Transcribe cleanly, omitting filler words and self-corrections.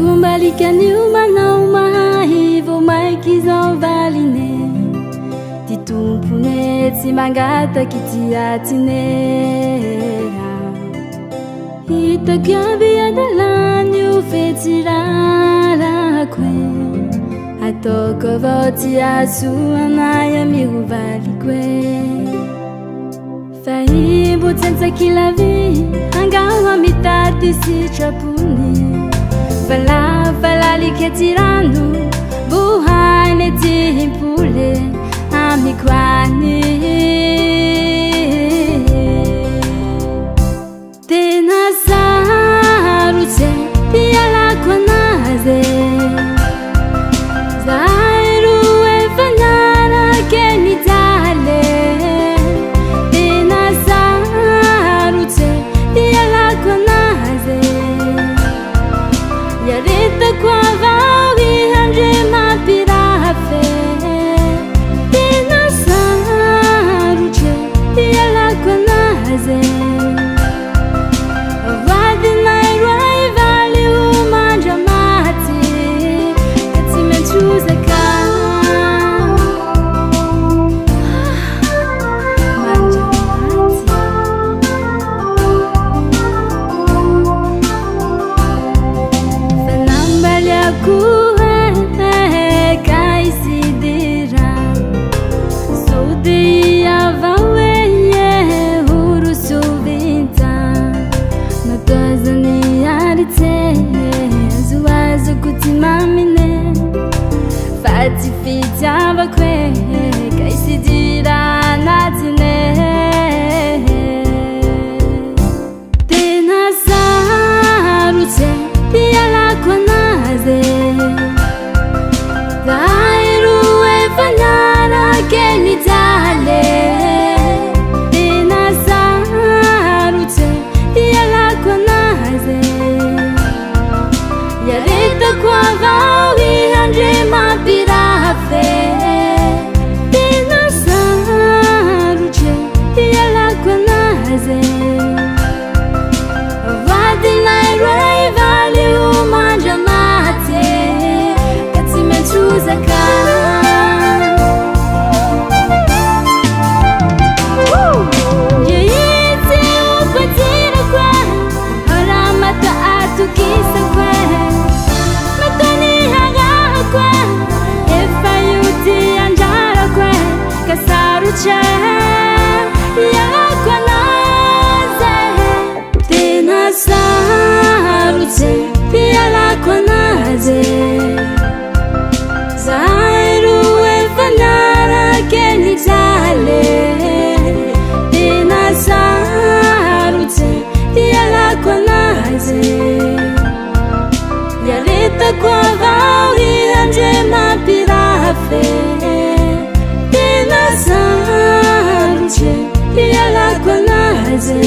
Niumalikanio mahay vao maiky zao valine ty tompone tsy mangataky ty atinera hitako aby adalanyio fetsirarako ataoko avao ty asoanay amihovaliko fa imbo tsentsaky lavy angaho mitady sitrapony Valaliky ty rano buhany ty himpole amiko any tena sarotsy hialako anazy zahay roa efa niaraka nijaly tena sarotsy hialako anazy yaretako avao ihandre mampirafe tena sarotsy hialako anazy vadinay roa ivaly ho mandramaty ka tsy maintsy ozaka Fati fitiava que si dirà natine tena sarotsy hialako anazy zahay roa efa niaraka nijaly tena sarotsy hialako anazy yaretako avao ihandre mampirafe tena sarotsy hialako anazy vadinay roa ivaly ho mandramaty ka tsy maintsy ozaka itsy opatirako raha mata atokisako matany hagahako efa io ty andrarako ka sarotsy hialako anazy tena sarotsy hialako anazy zahay roa efa niaraka nijaly tena sarotsy hialako anazy yaretako avao ihandre mampirafe tena sarotsy hialako anazy